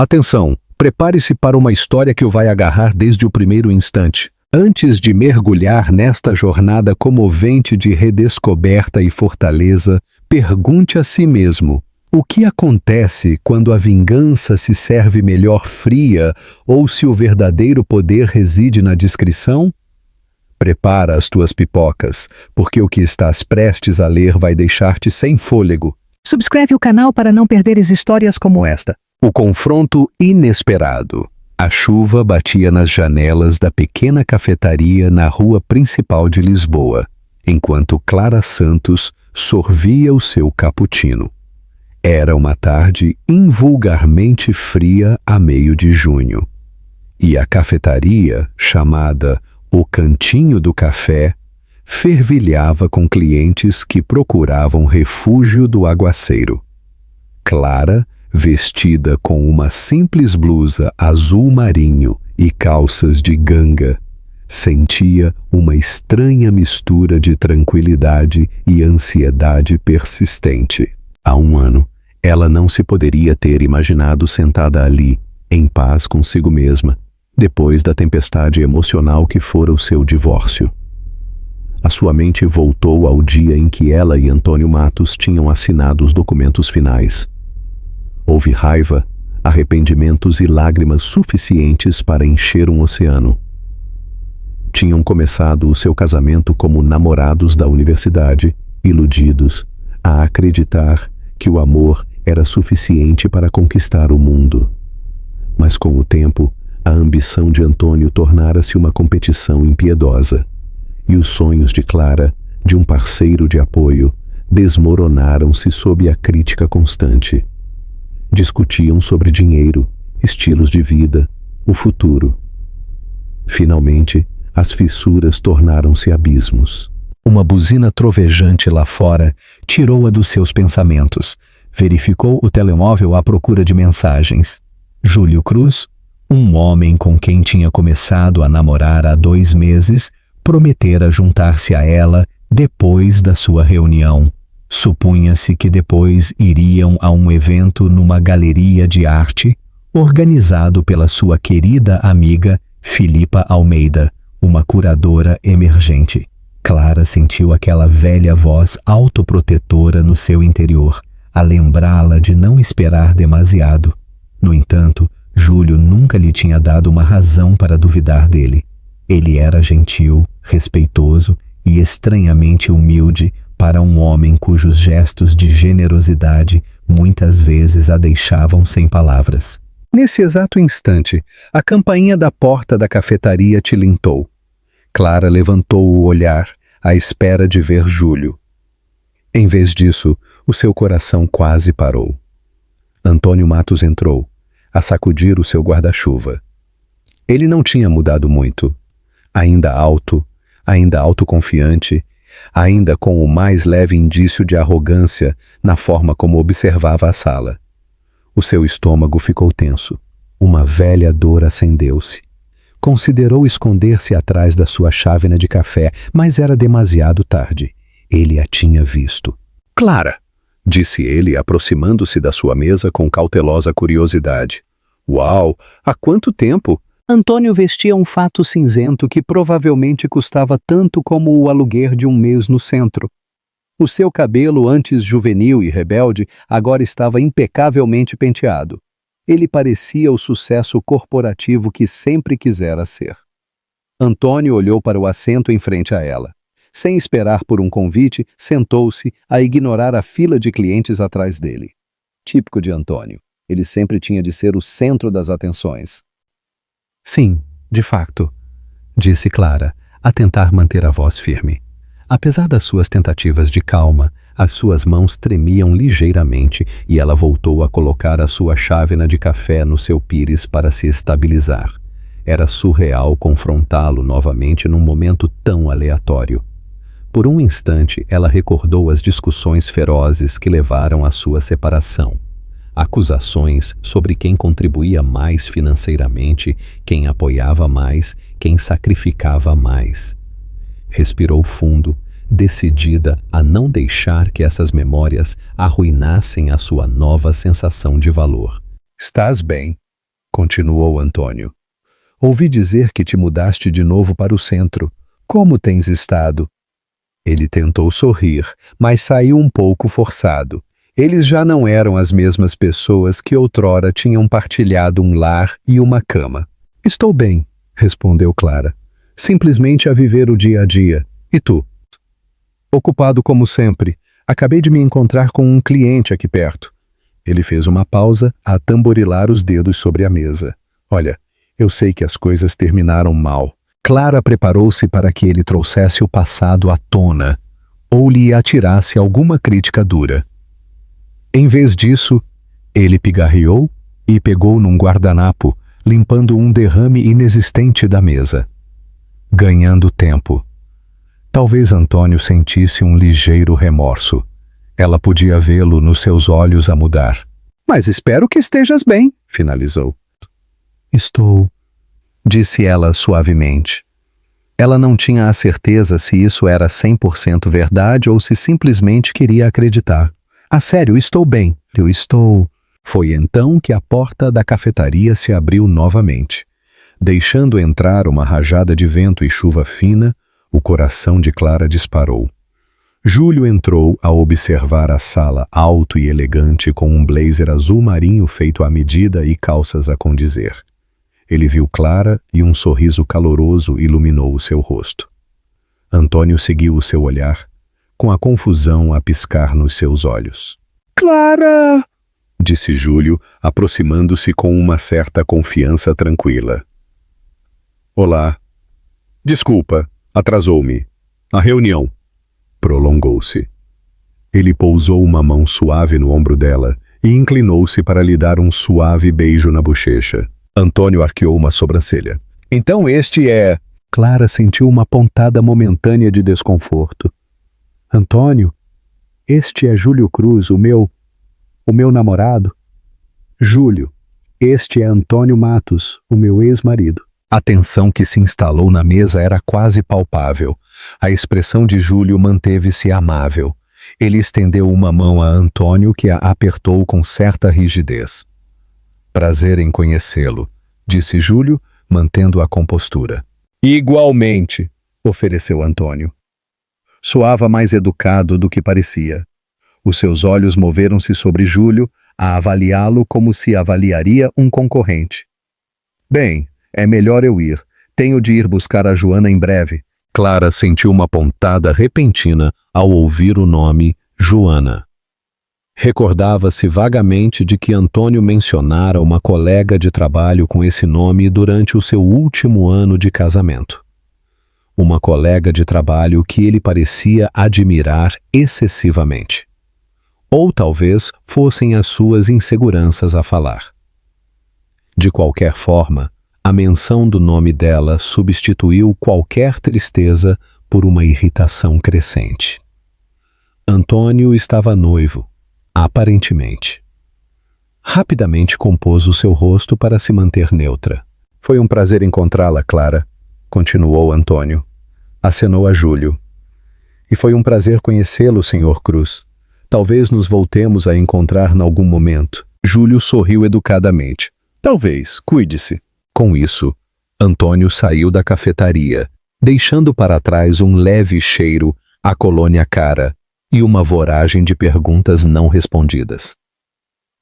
Atenção, prepare-se para uma história que o vai agarrar desde o primeiro instante. Antes de mergulhar nesta jornada comovente de redescoberta e fortaleza, pergunte a si mesmo: o que acontece quando a vingança se serve melhor fria ou se o verdadeiro poder reside na discrição? Prepara as tuas pipocas, porque o que estás prestes a ler vai deixar-te sem fôlego. Subscreve o canal para não perderes histórias como esta. O confronto inesperado. A chuva batia nas janelas da pequena cafetaria na rua principal de Lisboa, enquanto Clara Santos sorvia o seu cappuccino. Era uma tarde invulgarmente fria a meio de junho. E a cafetaria, chamada O Cantinho do Café, fervilhava com clientes que procuravam refúgio do aguaceiro. Clara, vestida com uma simples blusa azul marinho e calças de ganga, sentia uma estranha mistura de tranquilidade e ansiedade persistente. Há um ano, ela não se poderia ter imaginado sentada ali, em paz consigo mesma, depois da tempestade emocional que fora o seu divórcio. A sua mente voltou ao dia em que ela e Antônio Matos tinham assinado os documentos finais. Houve raiva, arrependimentos e lágrimas suficientes para encher um oceano. Tinham começado o seu casamento como namorados da universidade, iludidos, a acreditar que o amor era suficiente para conquistar o mundo. Mas com o tempo, a ambição de Antônio tornara-se uma competição impiedosa, e os sonhos de Clara, de um parceiro de apoio, desmoronaram-se sob a crítica constante. Discutiam sobre dinheiro, estilos de vida, o futuro. Finalmente, as fissuras tornaram-se abismos. Uma buzina trovejante lá fora tirou-a dos seus pensamentos. Verificou o telemóvel à procura de mensagens. Júlio Cruz, um homem com quem tinha começado a namorar há 2 meses, prometera juntar-se a ela depois da sua reunião. Supunha-se que depois iriam a um evento numa galeria de arte, organizado pela sua querida amiga Filipa Almeida, uma curadora emergente. Clara sentiu aquela velha voz autoprotetora no seu interior, a lembrá-la de não esperar demasiado. No entanto, Júlio nunca lhe tinha dado uma razão para duvidar dele. Ele era gentil, respeitoso e estranhamente humilde para um homem cujos gestos de generosidade muitas vezes a deixavam sem palavras. Nesse exato instante, a campainha da porta da cafetaria tilintou. Clara levantou o olhar, à espera de ver Júlio. Em vez disso, o seu coração quase parou. Antônio Matos entrou, a sacudir o seu guarda-chuva. Ele não tinha mudado muito. Ainda alto, ainda autoconfiante, ainda com o mais leve indício de arrogância na forma como observava a sala. O seu estômago ficou tenso. Uma velha dor acendeu-se. Considerou esconder-se atrás da sua chávena de café, mas era demasiado tarde. Ele a tinha visto. «Clara!» disse ele, aproximando-se da sua mesa com cautelosa curiosidade. «Uau! Há quanto tempo?» Antônio vestia um fato cinzento que provavelmente custava tanto como o aluguer de um mês no centro. O seu cabelo, antes juvenil e rebelde, agora estava impecavelmente penteado. Ele parecia o sucesso corporativo que sempre quisera ser. Antônio olhou para o assento em frente a ela. Sem esperar por um convite, sentou-se a ignorar a fila de clientes atrás dele. Típico de Antônio. Ele sempre tinha de ser o centro das atenções. «Sim, de facto», disse Clara, a tentar manter a voz firme. Apesar das suas tentativas de calma, as suas mãos tremiam ligeiramente e ela voltou a colocar a sua chávena de café no seu pires para se estabilizar. Era surreal confrontá-lo novamente num momento tão aleatório. Por um instante, ela recordou as discussões ferozes que levaram à sua separação. Acusações sobre quem contribuía mais financeiramente, quem apoiava mais, quem sacrificava mais. Respirou fundo, decidida a não deixar que essas memórias arruinassem a sua nova sensação de valor. «Estás bem?» continuou Antônio. Ouvi dizer que te mudaste de novo para o centro. Como tens estado? Ele tentou sorrir, mas saiu um pouco forçado. Eles já não eram as mesmas pessoas que outrora tinham partilhado um lar e uma cama. Estou bem, respondeu Clara. Simplesmente a viver o dia a dia. E tu? Ocupado como sempre. Acabei de me encontrar com um cliente aqui perto. Ele fez uma pausa a tamborilar os dedos sobre a mesa. Olha, eu sei que as coisas terminaram mal. Clara preparou-se para que ele trouxesse o passado à tona ou lhe atirasse alguma crítica dura. Em vez disso, ele pigarreou e pegou num guardanapo, limpando um derrame inexistente da mesa. Ganhando tempo. Talvez Antônio sentisse um ligeiro remorso. Ela podia vê-lo nos seus olhos a mudar. Mas espero que estejas bem, finalizou. Estou, disse ela suavemente. Ela não tinha a certeza se isso era 100% verdade ou se simplesmente queria acreditar. A sério, estou bem. Eu estou... Foi então que a porta da cafetaria se abriu novamente. Deixando entrar uma rajada de vento e chuva fina, o coração de Clara disparou. Júlio entrou a observar a sala alto e elegante com um blazer azul marinho feito à medida e calças a condizer. Ele viu Clara e um sorriso caloroso iluminou o seu rosto. Antônio seguiu o seu olhar, com a confusão a piscar nos seus olhos. Clara! Disse Júlio, aproximando-se com uma certa confiança tranquila. Olá. Desculpa, atrasou-me. A reunião. Prolongou-se. Ele pousou uma mão suave no ombro dela e inclinou-se para lhe dar um suave beijo na bochecha. Antônio arqueou uma sobrancelha. Então este é... Clara sentiu uma pontada momentânea de desconforto. Antônio, este é Júlio Cruz, o meu namorado. Júlio, este é Antônio Matos, o meu ex-marido. A tensão que se instalou na mesa era quase palpável. A expressão de Júlio manteve-se amável. Ele estendeu uma mão a Antônio, que a apertou com certa rigidez. Prazer em conhecê-lo, disse Júlio, mantendo a compostura. Igualmente, ofereceu Antônio. Soava mais educado do que parecia. Os seus olhos moveram-se sobre Júlio, a avaliá-lo como se avaliaria um concorrente. Bem, é melhor eu ir. Tenho de ir buscar a Joana em breve. Clara sentiu uma pontada repentina ao ouvir o nome Joana. Recordava-se vagamente de que Antônio mencionara uma colega de trabalho com esse nome durante o seu último ano de casamento. Uma colega de trabalho que ele parecia admirar excessivamente. Ou talvez fossem as suas inseguranças a falar. De qualquer forma, a menção do nome dela substituiu qualquer tristeza por uma irritação crescente. Antônio estava noivo, aparentemente. Rapidamente compôs o seu rosto para se manter neutra. Foi um prazer encontrá-la, Clara, continuou Antônio. Acenou a Júlio. E foi um prazer conhecê-lo, Sr. Cruz. Talvez nos voltemos a encontrar em algum momento. Júlio sorriu educadamente. Talvez, cuide-se. Com isso, Antônio saiu da cafetaria, deixando para trás um leve cheiro à colônia cara e uma voragem de perguntas não respondidas.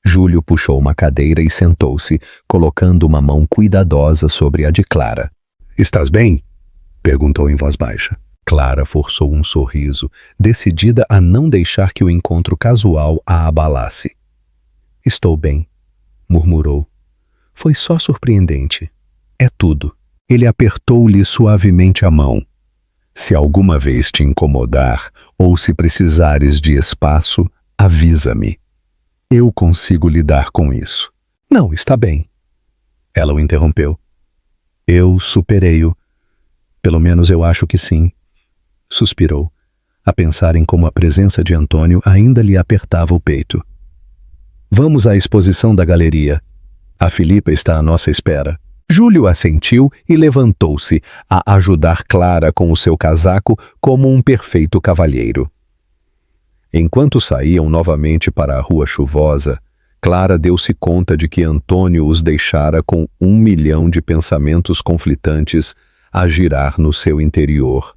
Júlio puxou uma cadeira e sentou-se, colocando uma mão cuidadosa sobre a de Clara. Estás bem? Perguntou em voz baixa. Clara forçou um sorriso, decidida a não deixar que o encontro casual a abalasse. Estou bem, murmurou. Foi só surpreendente. É tudo. Ele apertou-lhe suavemente a mão. Se alguma vez te incomodar ou se precisares de espaço, avisa-me. Eu consigo lidar com isso. Não, está bem. Ela o interrompeu. Eu superei-o. Pelo menos eu acho que sim. Suspirou, a pensar em como a presença de Antônio ainda lhe apertava o peito. Vamos à exposição da galeria. A Filipa está à nossa espera. Júlio assentiu e levantou-se a ajudar Clara com o seu casaco como um perfeito cavalheiro. Enquanto saíam novamente para a rua chuvosa, Clara deu-se conta de que Antônio os deixara com 1 milhão de pensamentos conflitantes a girar no seu interior.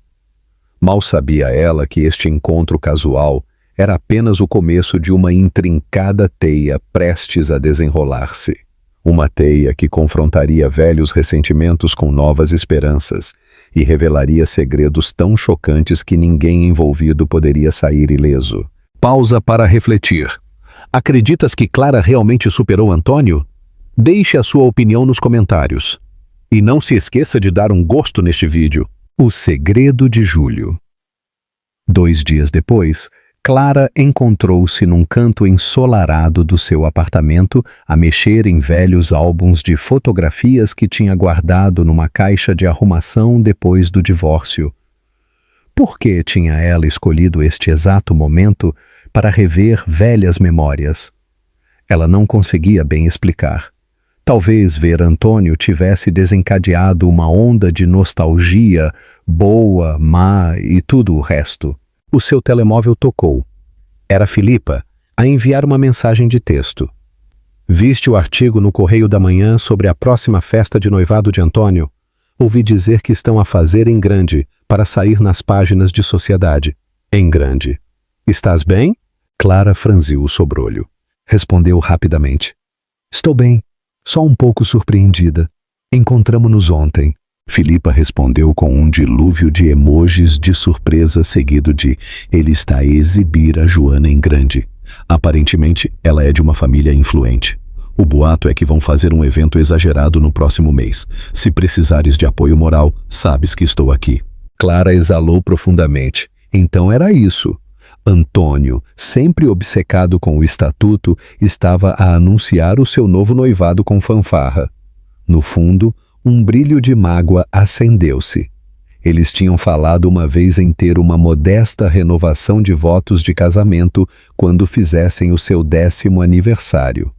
Mal sabia ela que este encontro casual era apenas o começo de uma intrincada teia prestes a desenrolar-se. Uma teia que confrontaria velhos ressentimentos com novas esperanças e revelaria segredos tão chocantes que ninguém envolvido poderia sair ileso. Pausa para refletir. Acreditas que Clara realmente superou Antônio? Deixe a sua opinião nos comentários. E não se esqueça de dar um gosto neste vídeo. O segredo de Júlio. 2 dias depois, Clara encontrou-se num canto ensolarado do seu apartamento a mexer em velhos álbuns de fotografias que tinha guardado numa caixa de arrumação depois do divórcio. Por que tinha ela escolhido este exato momento para rever velhas memórias? Ela não conseguia bem explicar. Talvez ver Antônio tivesse desencadeado uma onda de nostalgia, boa, má e tudo o resto. O seu telemóvel tocou. Era Filipa, a enviar uma mensagem de texto. Viste o artigo no Correio da Manhã sobre a próxima festa de noivado de Antônio? Ouvi dizer que estão a fazer em grande, para sair nas páginas de sociedade. Em grande. Estás bem? Clara franziu o sobrolho. Respondeu rapidamente. Estou bem, só um pouco surpreendida. Encontramo-nos ontem. Filipa respondeu com um dilúvio de emojis de surpresa seguido de ele está a exibir a Joana em grande. Aparentemente, ela é de uma família influente. O boato é que vão fazer um evento exagerado no próximo mês. Se precisares de apoio moral, sabes que estou aqui. Clara exalou profundamente. Então era isso. Antônio, sempre obcecado com o estatuto, estava a anunciar o seu novo noivado com fanfarra. No fundo, um brilho de mágoa acendeu-se. Eles tinham falado uma vez em ter uma modesta renovação de votos de casamento quando fizessem o seu 10º aniversário.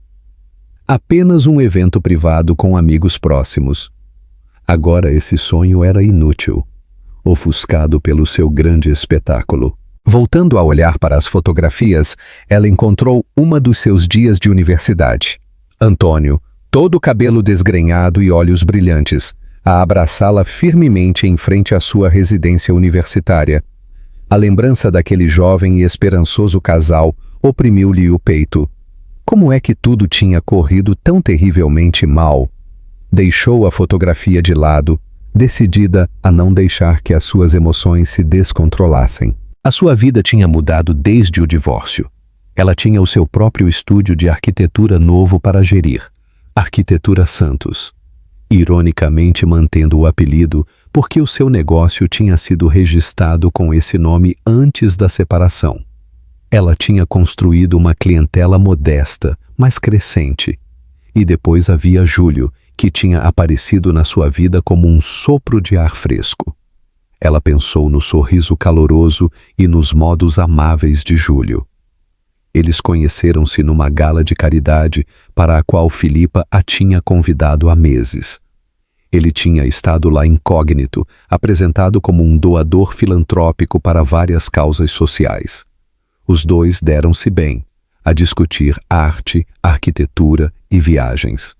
Apenas um evento privado com amigos próximos. Agora esse sonho era inútil, ofuscado pelo seu grande espetáculo. Voltando a olhar para as fotografias, ela encontrou uma dos seus dias de universidade. Antônio, todo o cabelo desgrenhado e olhos brilhantes, a abraçá-la firmemente em frente à sua residência universitária. A lembrança daquele jovem e esperançoso casal oprimiu-lhe o peito. Como é que tudo tinha corrido tão terrivelmente mal? Deixou a fotografia de lado, decidida a não deixar que as suas emoções se descontrolassem. A sua vida tinha mudado desde o divórcio. Ela tinha o seu próprio estúdio de arquitetura novo para gerir, Arquitetura Santos, ironicamente mantendo o apelido porque o seu negócio tinha sido registrado com esse nome antes da separação. Ela tinha construído uma clientela modesta, mas crescente. E depois havia Júlio, que tinha aparecido na sua vida como um sopro de ar fresco. Ela pensou no sorriso caloroso e nos modos amáveis de Júlio. Eles conheceram-se numa gala de caridade para a qual Filipa a tinha convidado há meses. Ele tinha estado lá incógnito, apresentado como um doador filantrópico para várias causas sociais. Os dois deram-se bem, a discutir arte, arquitetura e viagens.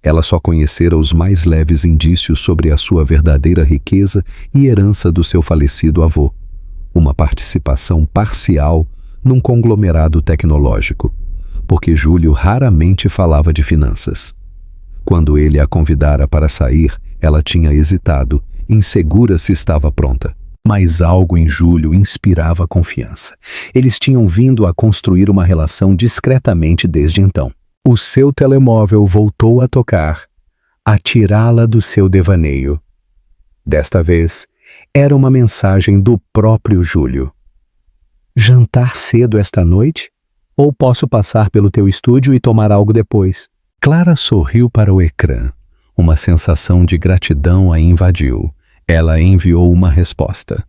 Ela só conhecera os mais leves indícios sobre a sua verdadeira riqueza e herança do seu falecido avô, uma participação parcial num conglomerado tecnológico, porque Júlio raramente falava de finanças. Quando ele a convidara para sair, ela tinha hesitado, insegura se estava pronta. Mas algo em Júlio inspirava confiança. Eles tinham vindo a construir uma relação discretamente desde então. O seu telemóvel voltou a tocar, a tirá-la do seu devaneio. Desta vez, era uma mensagem do próprio Júlio. Jantar cedo esta noite? Ou posso passar pelo teu estúdio e tomar algo depois? Clara sorriu para o ecrã. Uma sensação de gratidão a invadiu. Ela enviou uma resposta.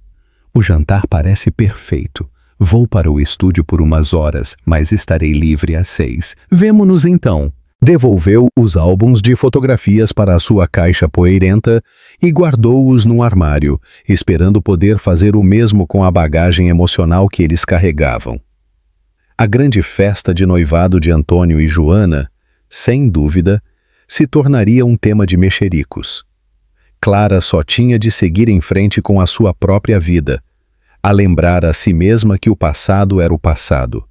O jantar parece perfeito. Vou para o estúdio por umas horas, mas estarei livre às 6. Vemo-nos então. Devolveu os álbuns de fotografias para a sua caixa poeirenta e guardou-os num armário, esperando poder fazer o mesmo com a bagagem emocional que eles carregavam. A grande festa de noivado de Antônio e Joana, sem dúvida, se tornaria um tema de mexericos. Clara só tinha de seguir em frente com a sua própria vida, a lembrar a si mesma que o passado era o passado.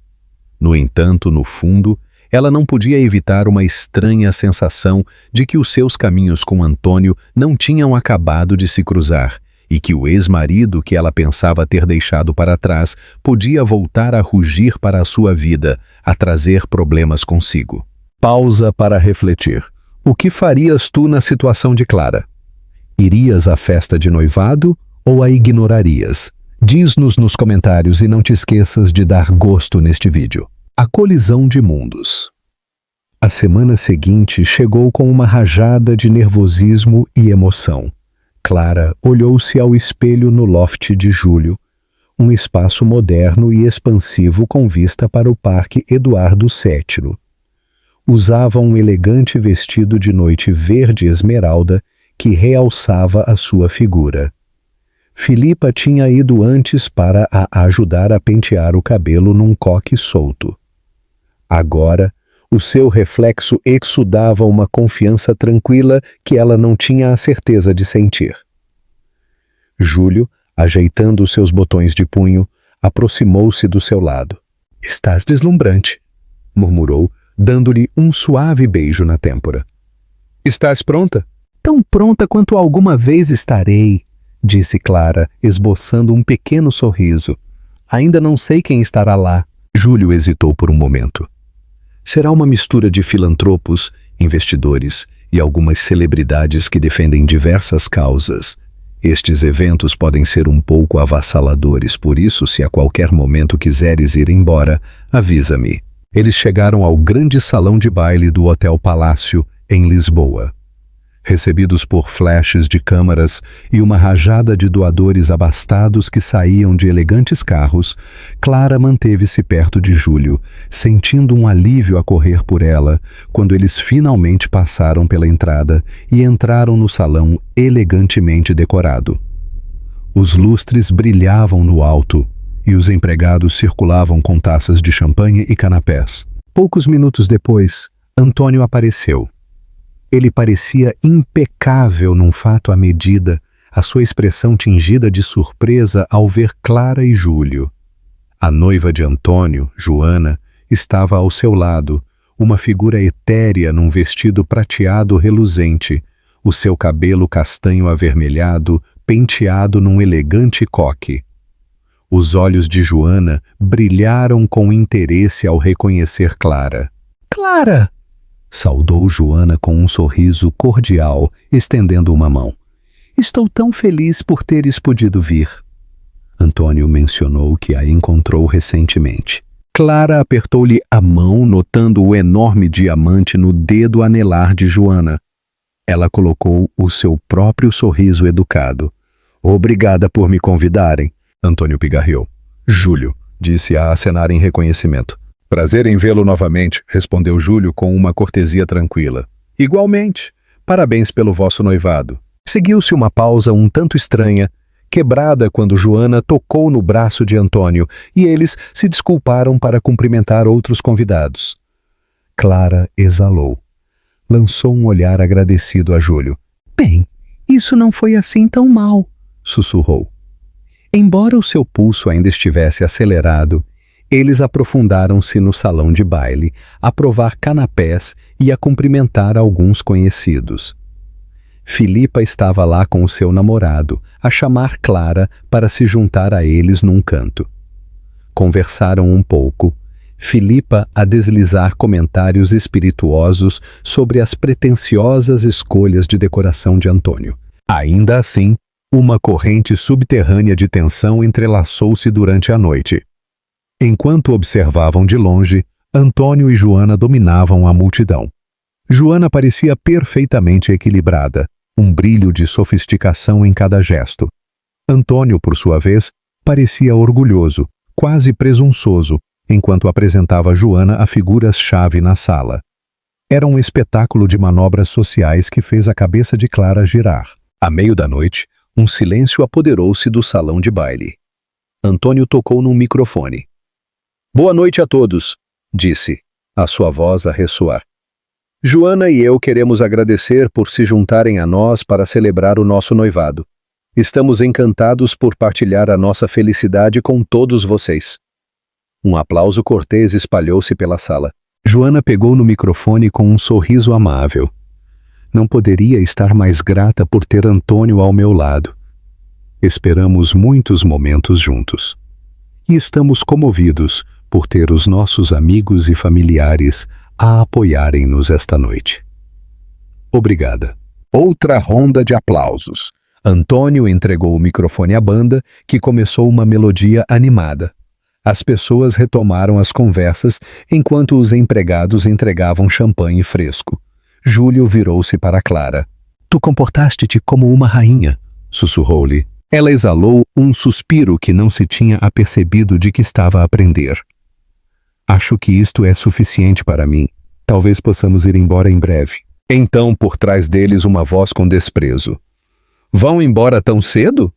No entanto, no fundo, ela não podia evitar uma estranha sensação de que os seus caminhos com Antônio não tinham acabado de se cruzar e que o ex-marido que ela pensava ter deixado para trás podia voltar a rugir para a sua vida, a trazer problemas consigo. Pausa para refletir. O que farias tu na situação de Clara? Irias à festa de noivado ou a ignorarias? Diz-nos nos comentários e não te esqueças de dar gosto neste vídeo. A colisão de mundos. A semana seguinte chegou com uma rajada de nervosismo e emoção. Clara olhou-se ao espelho no loft de Júlio, um espaço moderno e expansivo com vista para o Parque Eduardo VII. Usava um elegante vestido de noite verde esmeralda que realçava a sua figura. Filipa tinha ido antes para a ajudar a pentear o cabelo num coque solto. Agora, o seu reflexo exudava uma confiança tranquila que ela não tinha a certeza de sentir. Júlio, ajeitando seus botões de punho, aproximou-se do seu lado. — Estás deslumbrante, murmurou, dando-lhe um suave beijo na têmpora. — Estás pronta? — Tão pronta quanto alguma vez estarei, disse Clara, esboçando um pequeno sorriso. Ainda não sei quem estará lá. Júlio hesitou por um momento. Será uma mistura de filantropos, investidores e algumas celebridades que defendem diversas causas. Estes eventos podem ser um pouco avassaladores, por isso, se a qualquer momento quiseres ir embora, avisa-me. Eles chegaram ao grande salão de baile do Hotel Palácio, em Lisboa. Recebidos por flashes de câmaras e uma rajada de doadores abastados que saíam de elegantes carros, Clara manteve-se perto de Júlio, sentindo um alívio a correr por ela, quando eles finalmente passaram pela entrada e entraram no salão elegantemente decorado. Os lustres brilhavam no alto e os empregados circulavam com taças de champanhe e canapés. Poucos minutos depois, Antônio apareceu. Ele parecia impecável num fato à medida, a sua expressão tingida de surpresa ao ver Clara e Júlio. A noiva de Antônio, Joana, estava ao seu lado, uma figura etérea num vestido prateado reluzente, o seu cabelo castanho avermelhado, penteado num elegante coque. Os olhos de Joana brilharam com interesse ao reconhecer Clara. — Clara! Saudou Joana com um sorriso cordial, estendendo uma mão. — Estou tão feliz por teres podido vir. Antônio mencionou que a encontrou recentemente. Clara apertou-lhe a mão, notando o enorme diamante no dedo anelar de Joana. Ela colocou o seu próprio sorriso educado. — Obrigada por me convidarem, Antônio pigarreou. — Júlio, disse a acenar em reconhecimento. — Prazer em vê-lo novamente, respondeu Júlio com uma cortesia tranquila. — Igualmente. Parabéns pelo vosso noivado. Seguiu-se uma pausa um tanto estranha, quebrada quando Joana tocou no braço de Antônio e eles se desculparam para cumprimentar outros convidados. Clara exalou. Lançou um olhar agradecido a Júlio. — Bem, isso não foi assim tão mal, sussurrou. Embora o seu pulso ainda estivesse acelerado, eles aprofundaram-se no salão de baile, a provar canapés e a cumprimentar alguns conhecidos. Filipa estava lá com o seu namorado, a chamar Clara para se juntar a eles num canto. Conversaram um pouco, Filipa a deslizar comentários espirituosos sobre as pretensiosas escolhas de decoração de Antônio. Ainda assim, uma corrente subterrânea de tensão entrelaçou-se durante a noite. Enquanto observavam de longe, Antônio e Joana dominavam a multidão. Joana parecia perfeitamente equilibrada, um brilho de sofisticação em cada gesto. Antônio, por sua vez, parecia orgulhoso, quase presunçoso, enquanto apresentava Joana a figuras-chave na sala. Era um espetáculo de manobras sociais que fez a cabeça de Clara girar. À meio da noite, um silêncio apoderou-se do salão de baile. Antônio tocou num microfone. Boa noite a todos, disse, a sua voz a ressoar. Joana e eu queremos agradecer por se juntarem a nós para celebrar o nosso noivado. Estamos encantados por partilhar a nossa felicidade com todos vocês. Um aplauso cortês espalhou-se pela sala. Joana pegou no microfone com um sorriso amável. Não poderia estar mais grata por ter Antônio ao meu lado. Esperamos muitos momentos juntos. E estamos comovidos por ter os nossos amigos e familiares a apoiarem-nos esta noite. Obrigada. Outra ronda de aplausos. Antônio entregou o microfone à banda, que começou uma melodia animada. As pessoas retomaram as conversas enquanto os empregados entregavam champanhe fresco. Júlio virou-se para Clara. Tu comportaste-te como uma rainha, sussurrou-lhe. Ela exalou um suspiro que não se tinha apercebido de que estava a aprender. Acho que isto é suficiente para mim. Talvez possamos ir embora em breve. Então, por trás deles, uma voz com desprezo. Vão embora tão cedo?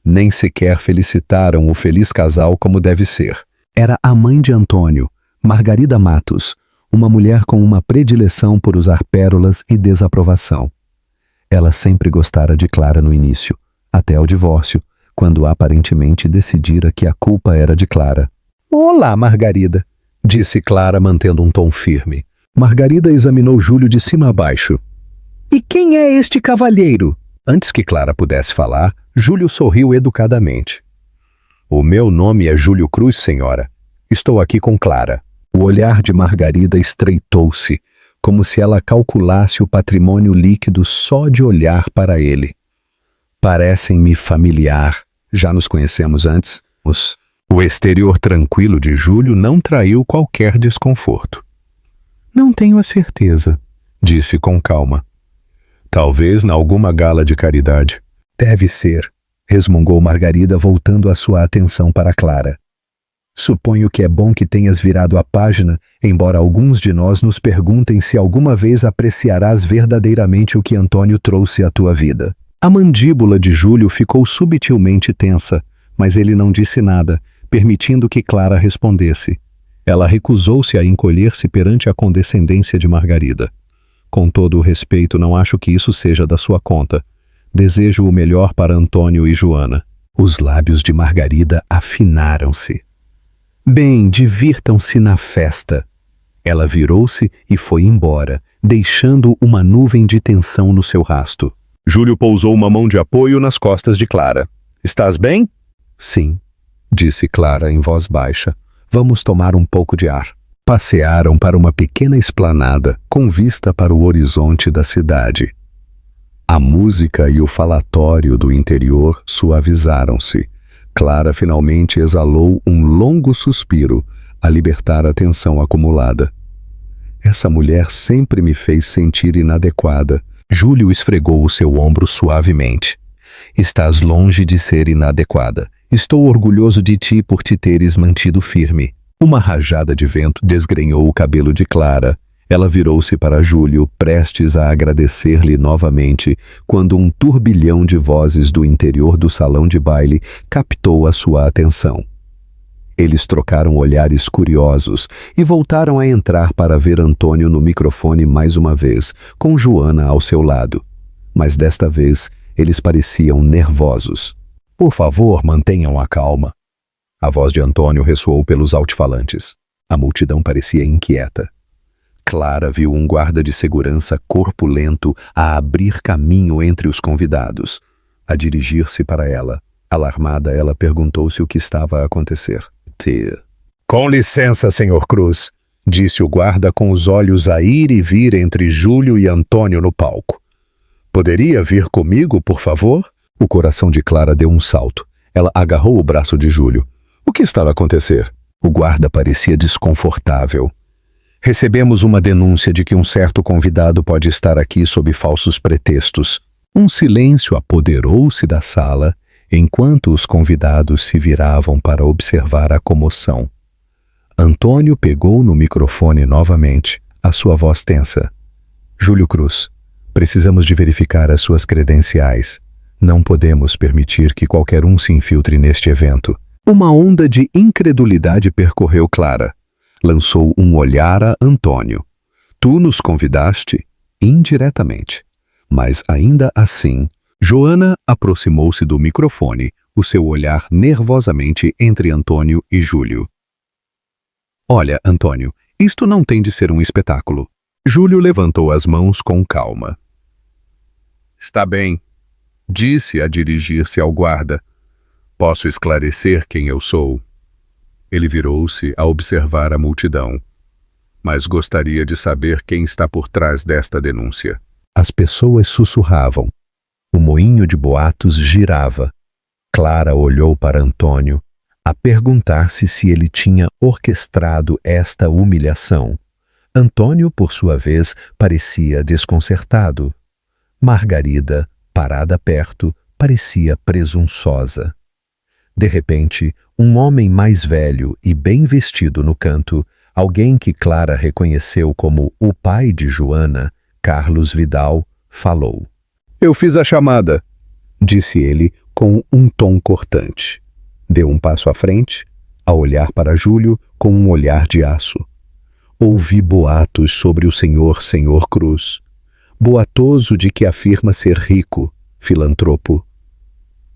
Nem sequer felicitaram o feliz casal como deve ser. Era a mãe de Antônio, Margarida Matos, uma mulher com uma predileção por usar pérolas e desaprovação. Ela sempre gostara de Clara no início, até o divórcio, quando aparentemente decidira que a culpa era de Clara. Olá, Margarida, disse Clara mantendo um tom firme. Margarida examinou Júlio de cima a baixo. E quem é este cavalheiro? Antes que Clara pudesse falar, Júlio sorriu educadamente. O meu nome é Júlio Cruz, senhora. Estou aqui com Clara. O olhar de Margarida estreitou-se, como se ela calculasse o patrimônio líquido só de olhar para ele. Parecem-me familiar. Já nos conhecemos antes? O exterior tranquilo de Júlio não traiu qualquer desconforto. Não tenho a certeza, disse com calma. Talvez na alguma gala de caridade. Deve ser, resmungou Margarida voltando a sua atenção para Clara. Suponho que é bom que tenhas virado a página, embora alguns de nós nos perguntem se alguma vez apreciarás verdadeiramente o que Antônio trouxe à tua vida. A mandíbula de Júlio ficou subtilmente tensa, mas ele não disse nada, permitindo que Clara respondesse. Ela recusou-se a encolher-se perante a condescendência de Margarida. Com todo o respeito, não acho que isso seja da sua conta. Desejo o melhor para Antônio e Joana. Os lábios de Margarida afinaram-se. Bem, divirtam-se na festa. Ela virou-se e foi embora, deixando uma nuvem de tensão no seu rasto. Júlio pousou uma mão de apoio nas costas de Clara. Estás bem? Sim, disse Clara em voz baixa. Vamos tomar um pouco de ar. Passearam para uma pequena esplanada com vista para o horizonte da cidade. A música e o falatório do interior suavizaram-se. Clara finalmente exalou um longo suspiro a libertar a tensão acumulada. Essa mulher sempre me fez sentir inadequada. Júlio esfregou o seu ombro suavemente. Estás longe de ser inadequada. Estou orgulhoso de ti por te teres mantido firme. Uma rajada de vento desgrenhou o cabelo de Clara. Ela virou-se para Júlio, prestes a agradecer-lhe novamente, quando um turbilhão de vozes do interior do salão de baile captou a sua atenção. Eles trocaram olhares curiosos e voltaram a entrar para ver Antônio no microfone mais uma vez, com Joana ao seu lado. Mas desta vez, eles pareciam nervosos. Por favor, mantenham a calma. A voz de Antônio ressoou pelos altifalantes. A multidão parecia inquieta. Clara viu um guarda de segurança corpulento a abrir caminho entre os convidados, a dirigir-se para ela. Alarmada, ela perguntou-se o que estava a acontecer. Com licença, senhor Cruz, disse o guarda com os olhos a ir e vir entre Júlio e Antônio no palco. Poderia vir comigo, por favor? O coração de Clara deu um salto. Ela agarrou o braço de Júlio. O que estava a acontecer? O guarda parecia desconfortável. Recebemos uma denúncia de que um certo convidado pode estar aqui sob falsos pretextos. Um silêncio apoderou-se da sala, enquanto os convidados se viravam para observar a comoção. Antônio pegou no microfone novamente, a sua voz tensa. Júlio Cruz, precisamos de verificar as suas credenciais. Não podemos permitir que qualquer um se infiltre neste evento. Uma onda de incredulidade percorreu Clara. Lançou um olhar a Antônio. Tu nos convidaste? Indiretamente. Mas ainda assim, Joana aproximou-se do microfone, o seu olhar nervosamente entre Antônio e Júlio. Olha, Antônio, isto não tem de ser um espetáculo. Júlio levantou as mãos com calma. Está bem, disse a dirigir-se ao guarda. Posso esclarecer quem eu sou? Ele virou-se a observar a multidão. Mas gostaria de saber quem está por trás desta denúncia. As pessoas sussurravam. O moinho de boatos girava. Clara olhou para Antônio, a perguntar-se se ele tinha orquestrado esta humilhação. Antônio, por sua vez, parecia desconcertado. Margarida, parada perto, parecia presunçosa. De repente, um homem mais velho e bem vestido no canto, alguém que Clara reconheceu como o pai de Joana, Carlos Vidal, falou. Eu fiz a chamada, disse ele com um tom cortante. Deu um passo à frente, a olhar para Júlio com um olhar de aço. Ouvi boatos sobre o senhor Cruz. Boatoso de que afirma ser rico, filantropo.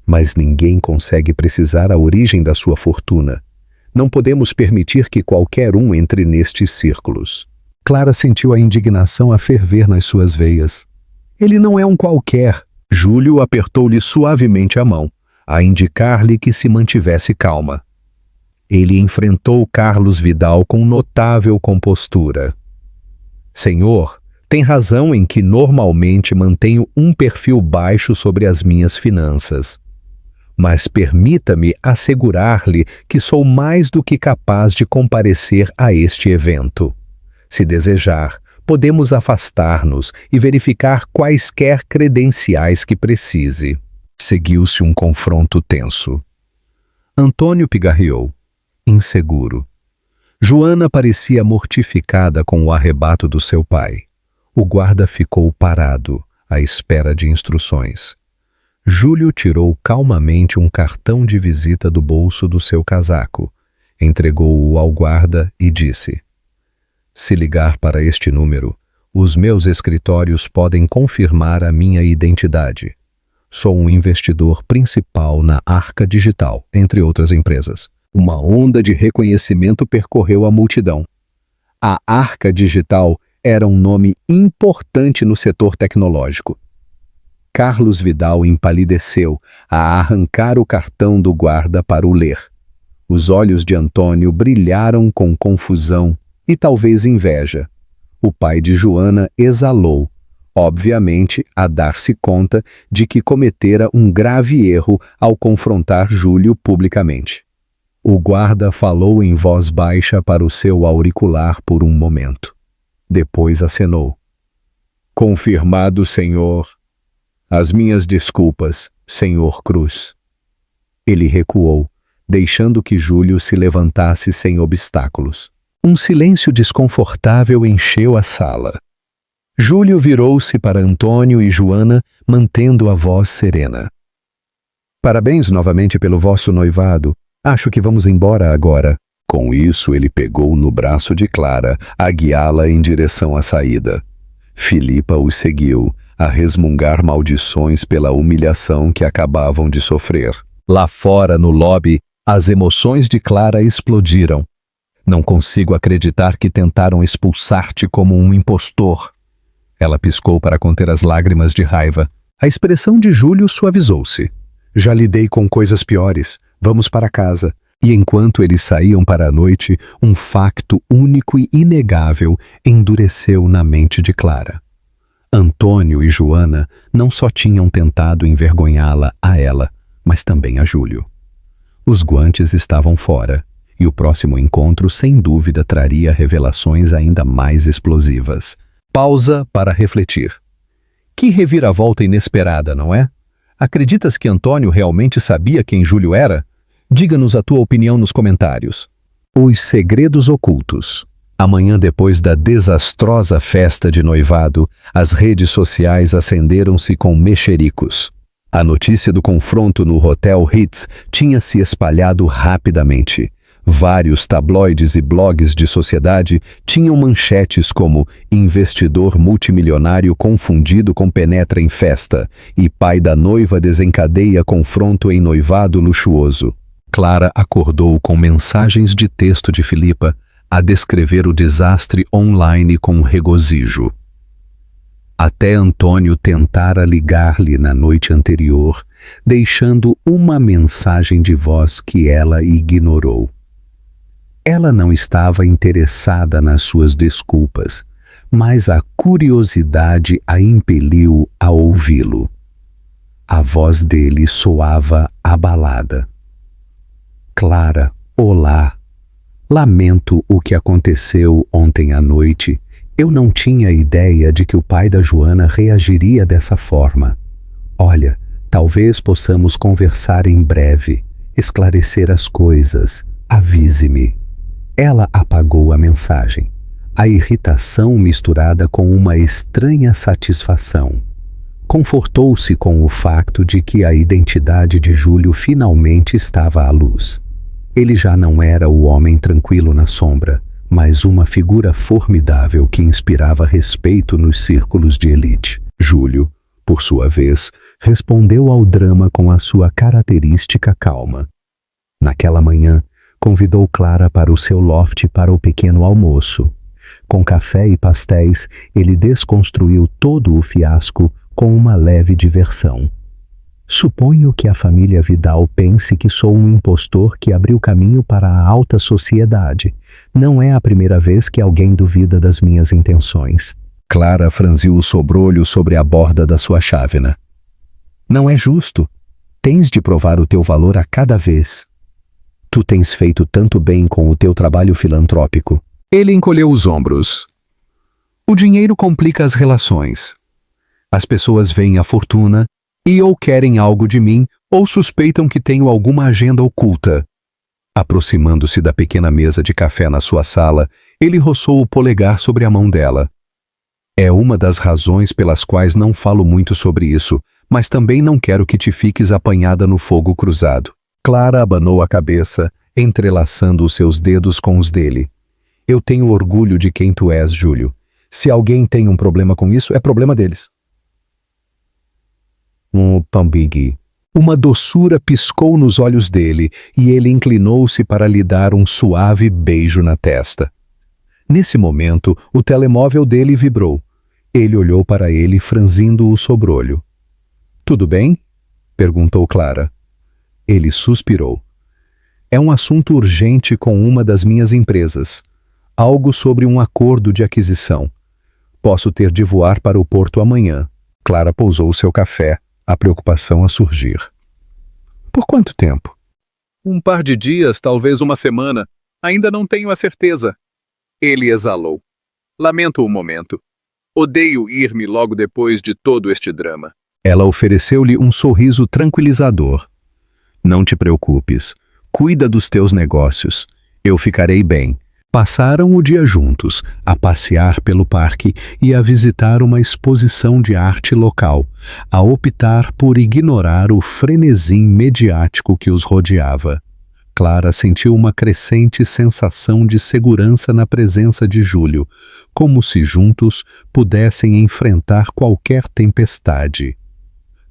Mas ninguém consegue precisar a origem da sua fortuna. Não podemos permitir que qualquer um entre nestes círculos. Clara sentiu a indignação a ferver nas suas veias. Ele não é um qualquer. Júlio apertou-lhe suavemente a mão, a indicar-lhe que se mantivesse calma. Ele enfrentou Carlos Vidal com notável compostura. Senhor, tem razão em que normalmente mantenho um perfil baixo sobre as minhas finanças. Mas permita-me assegurar-lhe que sou mais do que capaz de comparecer a este evento. Se desejar, podemos afastar-nos e verificar quaisquer credenciais que precise. Seguiu-se um confronto tenso. Antônio pigarreou, inseguro. Joana parecia mortificada com o arrebato do seu pai. O guarda ficou parado, à espera de instruções. Júlio tirou calmamente um cartão de visita do bolso do seu casaco, entregou-o ao guarda e disse: Se ligar para este número, os meus escritórios podem confirmar a minha identidade. Sou um investidor principal na Arca Digital, entre outras empresas. Uma onda de reconhecimento percorreu a multidão. A Arca Digital era um nome importante no setor tecnológico. Carlos Vidal empalideceu a arrancar o cartão do guarda para o ler. Os olhos de Antônio brilharam com confusão e talvez inveja. O pai de Joana exalou, obviamente a dar-se conta de que cometera um grave erro ao confrontar Júlio publicamente. O guarda falou em voz baixa para o seu auricular por um momento. Depois acenou. Confirmado, senhor. As minhas desculpas, senhor Cruz. Ele recuou, deixando que Júlio se levantasse sem obstáculos. Um silêncio desconfortável encheu a sala. Júlio virou-se para Antônio e Joana, mantendo a voz serena. Parabéns novamente pelo vosso noivado. Acho que vamos embora agora. Com isso, ele pegou no braço de Clara, a guiá-la em direção à saída. Filipa os seguiu, a resmungar maldições pela humilhação que acabavam de sofrer. Lá fora, no lobby, as emoções de Clara explodiram. Não consigo acreditar que tentaram expulsar-te como um impostor. Ela piscou para conter as lágrimas de raiva. A expressão de Júlio suavizou-se. Já lidei com coisas piores. Vamos para casa. E enquanto eles saíam para a noite, um facto único e inegável endureceu na mente de Clara. Antônio e Joana não só tinham tentado envergonhá-la a ela, mas também a Júlio. Os guantes estavam fora, e o próximo encontro sem dúvida traria revelações ainda mais explosivas. Pausa para refletir. Que reviravolta inesperada, não é? Acreditas que Antônio realmente sabia quem Júlio era? Diga-nos a tua opinião nos comentários. Os segredos ocultos. Amanhã, depois da desastrosa festa de noivado, as redes sociais acenderam-se com mexericos. A notícia do confronto no Hotel Ritz tinha se espalhado rapidamente. Vários tabloides e blogs de sociedade tinham manchetes como investidor multimilionário confundido com penetra em festa e pai da noiva desencadeia confronto em noivado luxuoso. Clara acordou com mensagens de texto de Filipa a descrever o desastre online com regozijo. Até Antônio tentara ligar-lhe na noite anterior, deixando uma mensagem de voz que ela ignorou. Ela não estava interessada nas suas desculpas, mas a curiosidade a impeliu a ouvi-lo. A voz dele soava abalada. Clara, olá. Lamento o que aconteceu ontem à noite. Eu não tinha ideia de que o pai da Joana reagiria dessa forma. Olha, talvez possamos conversar em breve, esclarecer as coisas. Avise-me. Ela apagou a mensagem, a irritação misturada com uma estranha satisfação. Confortou-se com o facto de que a identidade de Júlio finalmente estava à luz. Ele já não era o homem tranquilo na sombra, mas uma figura formidável que inspirava respeito nos círculos de elite. Júlio, por sua vez, respondeu ao drama com a sua característica calma. Naquela manhã, convidou Clara para o seu loft para o pequeno almoço. Com café e pastéis, ele desconstruiu todo o fiasco com uma leve diversão. Suponho que a família Vidal pense que sou um impostor que abriu caminho para a alta sociedade. Não é a primeira vez que alguém duvida das minhas intenções. Clara franziu o sobrolho sobre a borda da sua chávena. Não é justo. Tens de provar o teu valor a cada vez. Tu tens feito tanto bem com o teu trabalho filantrópico. Ele encolheu os ombros. O dinheiro complica as relações. As pessoas veem a fortuna e ou querem algo de mim ou suspeitam que tenho alguma agenda oculta. Aproximando-se da pequena mesa de café na sua sala, ele roçou o polegar sobre a mão dela. É uma das razões pelas quais não falo muito sobre isso, mas também não quero que te fiques apanhada no fogo cruzado. Clara abanou a cabeça, entrelaçando os seus dedos com os dele. Eu tenho orgulho de quem tu és, Júlio. Se alguém tem um problema com isso, é problema deles. Pambigui. Uma doçura piscou nos olhos dele e ele inclinou-se para lhe dar um suave beijo na testa. Nesse momento, o telemóvel dele vibrou. Ele olhou para ele, franzindo o sobrolho. Tudo bem? Perguntou Clara. Ele suspirou. É um assunto urgente com uma das minhas empresas. Algo sobre um acordo de aquisição. Posso ter de voar para o porto amanhã. Clara pousou seu café, a preocupação a surgir. Por quanto tempo? Um par de dias, talvez uma semana. Ainda não tenho a certeza. Ele exalou. Lamento o momento. Odeio ir-me logo depois de todo este drama. Ela ofereceu-lhe um sorriso tranquilizador. Não te preocupes. Cuida dos teus negócios. Eu ficarei bem. Passaram o dia juntos, a passear pelo parque e a visitar uma exposição de arte local, a optar por ignorar o frenesim mediático que os rodeava. Clara sentiu uma crescente sensação de segurança na presença de Júlio, como se juntos pudessem enfrentar qualquer tempestade.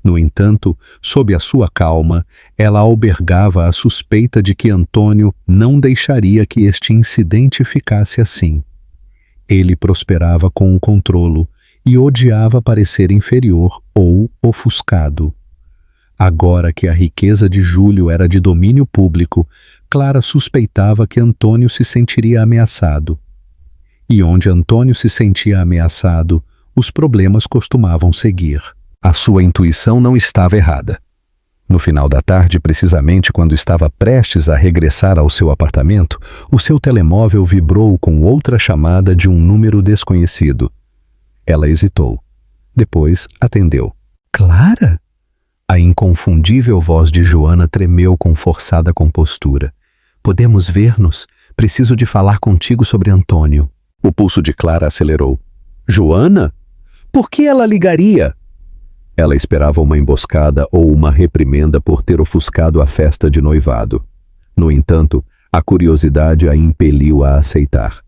No entanto, sob a sua calma, ela albergava a suspeita de que Antônio não deixaria que este incidente ficasse assim. Ele prosperava com o controlo e odiava parecer inferior ou ofuscado. Agora que a riqueza de Júlio era de domínio público, Clara suspeitava que Antônio se sentiria ameaçado. E onde Antônio se sentia ameaçado, os problemas costumavam seguir. A sua intuição não estava errada. No final da tarde, precisamente quando estava prestes a regressar ao seu apartamento, o seu telemóvel vibrou com outra chamada de um número desconhecido. Ela hesitou. Depois atendeu. Clara? A inconfundível voz de Joana tremeu com forçada compostura. Podemos ver-nos? Preciso de falar contigo sobre Antônio. O pulso de Clara acelerou. Joana? Por que ela ligaria? Ela esperava uma emboscada ou uma reprimenda por ter ofuscado a festa de noivado. No entanto, a curiosidade a impeliu a aceitar.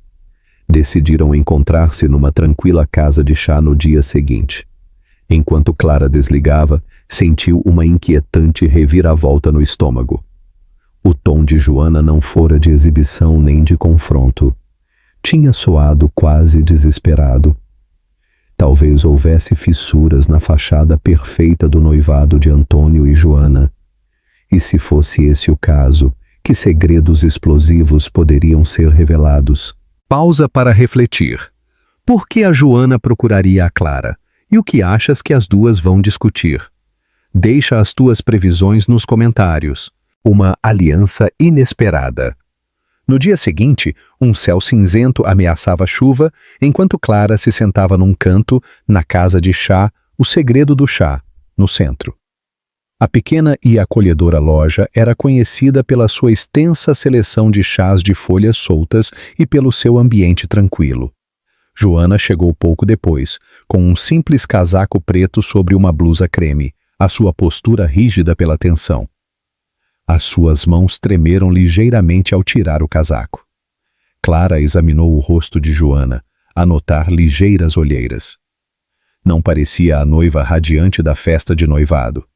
Decidiram encontrar-se numa tranquila casa de chá no dia seguinte. Enquanto Clara desligava, sentiu uma inquietante reviravolta no estômago. O tom de Joana não fora de exibição nem de confronto. Tinha soado quase desesperado. Talvez houvesse fissuras na fachada perfeita do noivado de Antônio e Joana. E se fosse esse o caso, que segredos explosivos poderiam ser revelados? Pausa para refletir. Por que a Joana procuraria a Clara? E o que achas que as duas vão discutir? Deixa as tuas previsões nos comentários. Uma aliança inesperada. No dia seguinte, um céu cinzento ameaçava chuva, enquanto Clara se sentava num canto, na casa de chá, o segredo do chá, no centro. A pequena e acolhedora loja era conhecida pela sua extensa seleção de chás de folhas soltas e pelo seu ambiente tranquilo. Joana chegou pouco depois, com um simples casaco preto sobre uma blusa creme, a sua postura rígida pela tensão. As suas mãos tremeram ligeiramente ao tirar o casaco. Clara examinou o rosto de Joana, a notar ligeiras olheiras. Não parecia a noiva radiante da festa de noivado.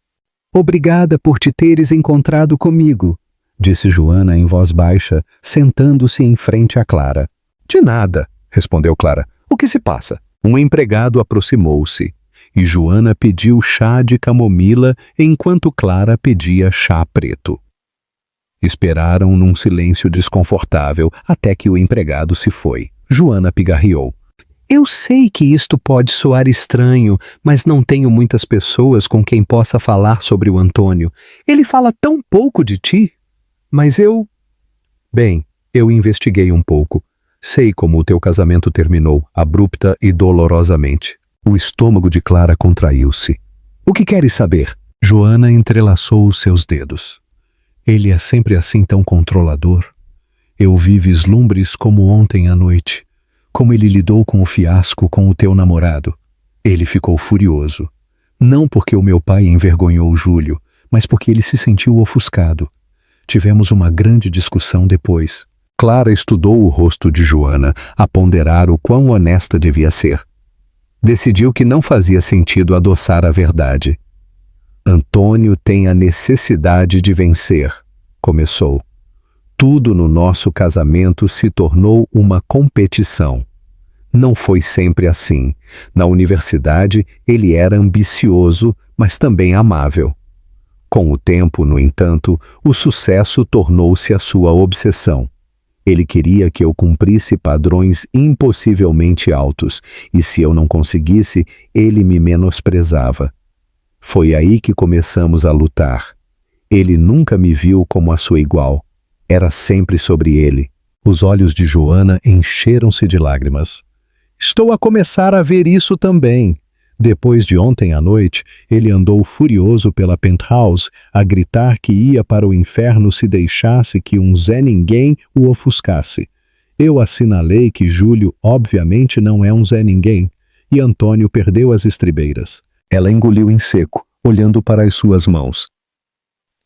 Obrigada por te teres encontrado comigo, disse Joana em voz baixa, sentando-se em frente a Clara. De nada, respondeu Clara. O que se passa? Um empregado aproximou-se, e Joana pediu chá de camomila enquanto Clara pedia chá preto. Esperaram num silêncio desconfortável até que o empregado se foi. Joana pigarreou. Eu sei que isto pode soar estranho, mas não tenho muitas pessoas com quem possa falar sobre o Antônio. Ele fala tão pouco de ti. Mas eu... Bem, eu investiguei um pouco. Sei como o teu casamento terminou, abrupta e dolorosamente. O estômago de Clara contraiu-se. O que queres saber? Joana entrelaçou os seus dedos. Ele é sempre assim tão controlador. Eu vi vislumbres como ontem à noite. Como ele lidou com o fiasco com o teu namorado. Ele ficou furioso. Não porque o meu pai envergonhou Júlio, mas porque ele se sentiu ofuscado. Tivemos uma grande discussão depois. Clara estudou o rosto de Joana, a ponderar o quão honesta devia ser. Decidiu que não fazia sentido adoçar a verdade. Antônio tem a necessidade de vencer, começou. Tudo no nosso casamento se tornou uma competição. Não foi sempre assim. Na universidade, ele era ambicioso, mas também amável. Com o tempo, no entanto, o sucesso tornou-se a sua obsessão. Ele queria que eu cumprisse padrões impossivelmente altos, e se eu não conseguisse, ele me menosprezava. Foi aí que começamos a lutar. Ele nunca me viu como a sua igual. Era sempre sobre ele. Os olhos de Joana encheram-se de lágrimas. Estou a começar a ver isso também. Depois de ontem à noite, ele andou furioso pela penthouse, a gritar que ia para o inferno se deixasse que um Zé Ninguém o ofuscasse. Eu assinalei que Júlio obviamente não é um Zé Ninguém, e Antônio perdeu as estribeiras. Ela engoliu em seco, olhando para as suas mãos.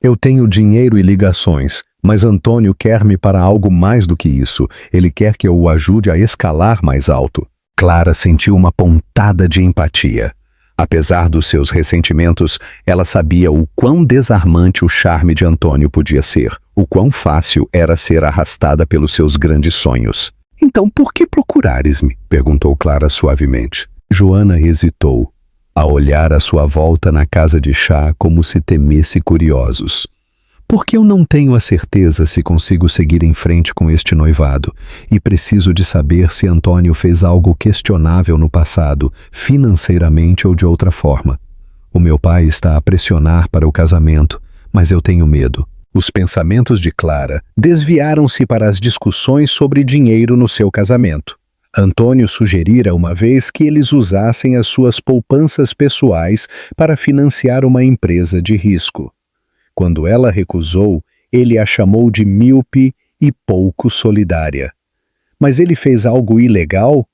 Eu tenho dinheiro e ligações, mas Antônio quer-me para algo mais do que isso. Ele quer que eu o ajude a escalar mais alto. Clara sentiu uma pontada de empatia. Apesar dos seus ressentimentos, ela sabia o quão desarmante o charme de Antônio podia ser, o quão fácil era ser arrastada pelos seus grandes sonhos. Então, por que procurares-me? Perguntou Clara suavemente. Joana hesitou, a olhar à sua volta na casa de chá como se temesse curiosos. Porque eu não tenho a certeza se consigo seguir em frente com este noivado, e preciso de saber se Antônio fez algo questionável no passado, financeiramente ou de outra forma. O meu pai está a pressionar para o casamento, mas eu tenho medo. Os pensamentos de Clara desviaram-se para as discussões sobre dinheiro no seu casamento. Antônio sugerira uma vez que eles usassem as suas poupanças pessoais para financiar uma empresa de risco. Quando ela recusou, ele a chamou de míope e pouco solidária. Mas ele fez algo ilegal?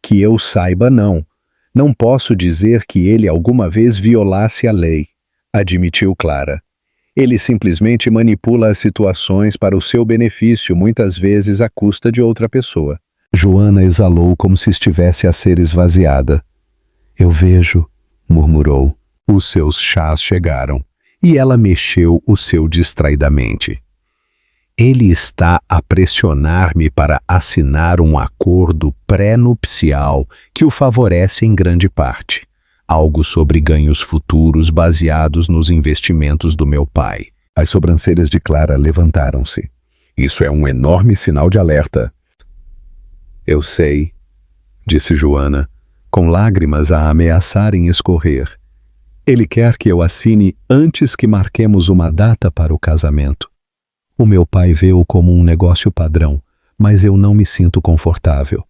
Que eu saiba, não. Não posso dizer que ele alguma vez violasse a lei, admitiu Clara. Ele simplesmente manipula as situações para o seu benefício, muitas vezes à custa de outra pessoa. Joana exalou como se estivesse a ser esvaziada. Eu vejo, murmurou. Os seus chás chegaram, e ela mexeu o seu distraidamente. Ele está a pressionar-me para assinar um acordo pré-nupcial que o favorece em grande parte. Algo sobre ganhos futuros baseados nos investimentos do meu pai. As sobrancelhas de Clara levantaram-se. Isso é um enorme sinal de alerta. Eu sei, disse Joana, com lágrimas a ameaçarem escorrer. Ele quer que eu assine antes que marquemos uma data para o casamento. O meu pai vê-o como um negócio padrão, mas eu não me sinto confortável.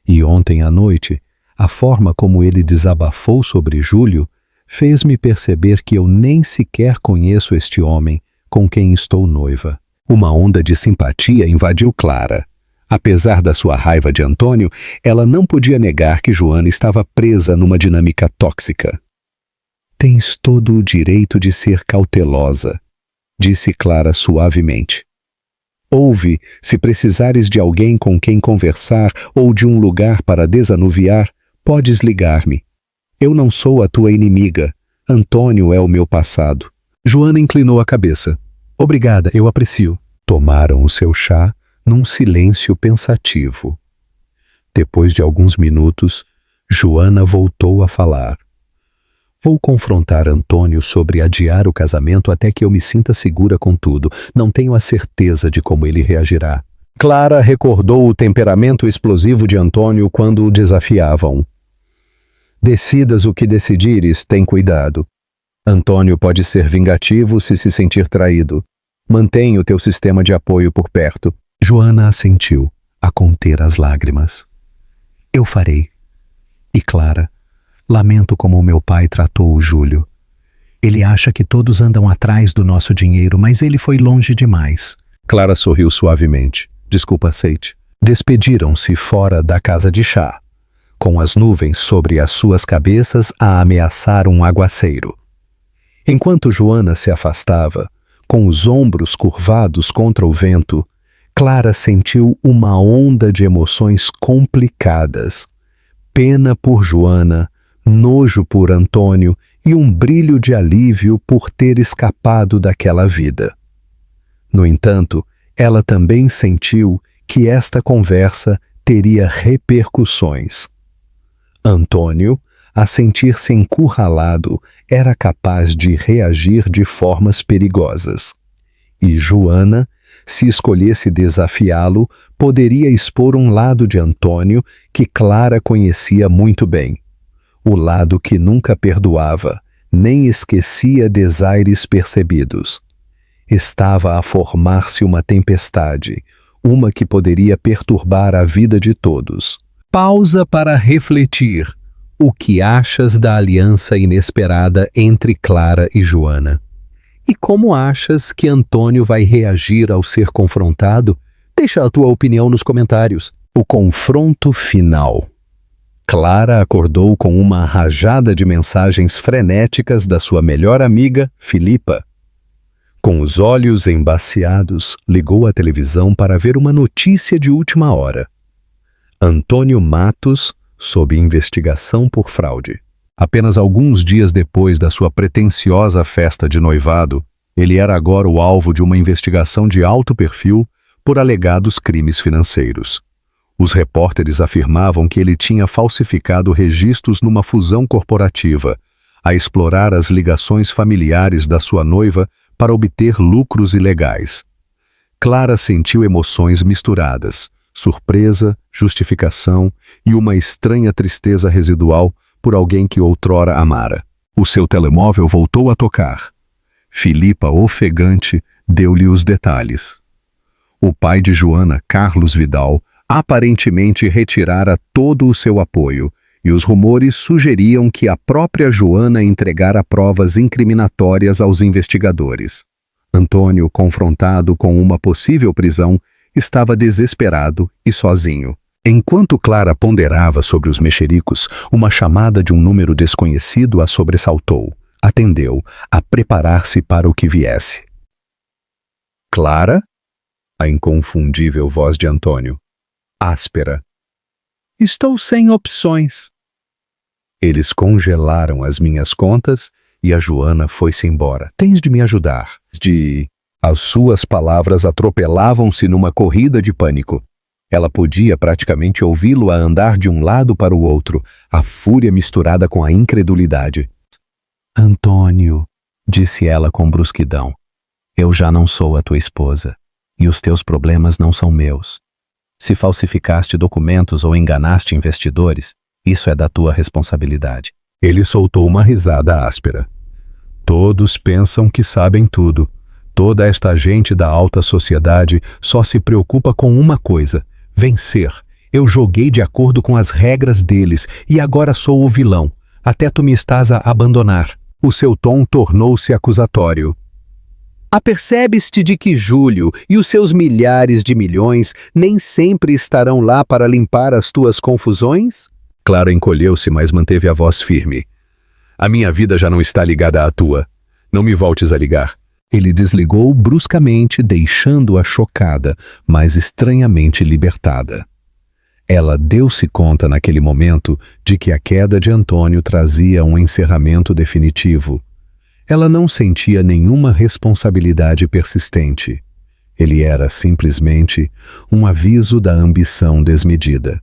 E ontem à noite, a forma como ele desabafou sobre Júlio fez-me perceber que eu nem sequer conheço este homem com quem estou noiva. Uma onda de simpatia invadiu Clara. Apesar da sua raiva de Antônio, ela não podia negar que Joana estava presa numa dinâmica tóxica. Tens todo o direito de ser cautelosa, disse Clara suavemente. Ouve, se precisares de alguém com quem conversar ou de um lugar para desanuviar, podes ligar-me. Eu não sou a tua inimiga. Antônio é o meu passado. Joana inclinou a cabeça. Obrigada, eu aprecio. Tomaram o seu chá num silêncio pensativo. Depois de alguns minutos, Joana voltou a falar. Vou confrontar Antônio sobre adiar o casamento até que eu me sinta segura com tudo. Não tenho a certeza de como ele reagirá. Clara recordou o temperamento explosivo de Antônio quando o desafiavam. Decidas o que decidires, tem cuidado. Antônio pode ser vingativo se sentir traído. Mantenha o teu sistema de apoio por perto. Joana assentiu, a conter as lágrimas. Eu farei. E Clara, lamento como o meu pai tratou o Júlio. Ele acha que todos andam atrás do nosso dinheiro, mas ele foi longe demais. Clara sorriu suavemente. Desculpa, aceite. Despediram-se fora da casa de chá, com as nuvens sobre as suas cabeças a ameaçar um aguaceiro. Enquanto Joana se afastava, com os ombros curvados contra o vento, Clara sentiu uma onda de emoções complicadas. Pena por Joana, nojo por Antônio e um brilho de alívio por ter escapado daquela vida. No entanto, ela também sentiu que esta conversa teria repercussões. Antônio, a sentir-se encurralado, era capaz de reagir de formas perigosas. E Joana, se escolhesse desafiá-lo, poderia expor um lado de Antônio que Clara conhecia muito bem. O lado que nunca perdoava, nem esquecia desaires percebidos. Estava a formar-se uma tempestade, uma que poderia perturbar a vida de todos. Pausa para refletir. O que achas da aliança inesperada entre Clara e Joana? E como achas que Antônio vai reagir ao ser confrontado? Deixa a tua opinião nos comentários. O confronto final. Clara acordou com uma rajada de mensagens frenéticas da sua melhor amiga, Filipa. Com os olhos embaciados, ligou a televisão para ver uma notícia de última hora. Antônio Matos, sob investigação por fraude. Apenas alguns dias depois da sua pretensiosa festa de noivado, ele era agora o alvo de uma investigação de alto perfil por alegados crimes financeiros. Os repórteres afirmavam que ele tinha falsificado registros numa fusão corporativa, a explorar as ligações familiares da sua noiva para obter lucros ilegais. Clara sentiu emoções misturadas, surpresa, justificação e uma estranha tristeza residual por alguém que outrora amara. O seu telemóvel voltou a tocar. Filipa, ofegante, deu-lhe os detalhes. O pai de Joana, Carlos Vidal, aparentemente retirara todo o seu apoio, e os rumores sugeriam que a própria Joana entregara provas incriminatórias aos investigadores. Antônio, confrontado com uma possível prisão, estava desesperado e sozinho. Enquanto Clara ponderava sobre os mexericos, uma chamada de um número desconhecido a sobressaltou. Atendeu, a preparar-se para o que viesse. Clara? A inconfundível voz de Antônio. Áspera. Estou sem opções. Eles congelaram as minhas contas e a Joana foi-se embora. Tens de me ajudar. As suas palavras atropelavam-se numa corrida de pânico. Ela podia praticamente ouvi-lo a andar de um lado para o outro, a fúria misturada com a incredulidade. Antônio, disse ela com brusquidão, eu já não sou a tua esposa, e os teus problemas não são meus. Se falsificaste documentos ou enganaste investidores, isso é da tua responsabilidade. Ele soltou uma risada áspera. Todos pensam que sabem tudo. Toda esta gente da alta sociedade só se preocupa com uma coisa: vencer. Eu joguei de acordo com as regras deles e agora sou o vilão. Até tu me estás a abandonar. O seu tom tornou-se acusatório. Apercebes-te de que Júlio e os seus milhares de milhões nem sempre estarão lá para limpar as tuas confusões? Clara encolheu-se, mas manteve a voz firme. A minha vida já não está ligada à tua. Não me voltes a ligar. Ele desligou bruscamente, deixando-a chocada, mas estranhamente libertada. Ela deu-se conta naquele momento de que a queda de Antônio trazia um encerramento definitivo. Ela não sentia nenhuma responsabilidade persistente. Ele era simplesmente um aviso da ambição desmedida.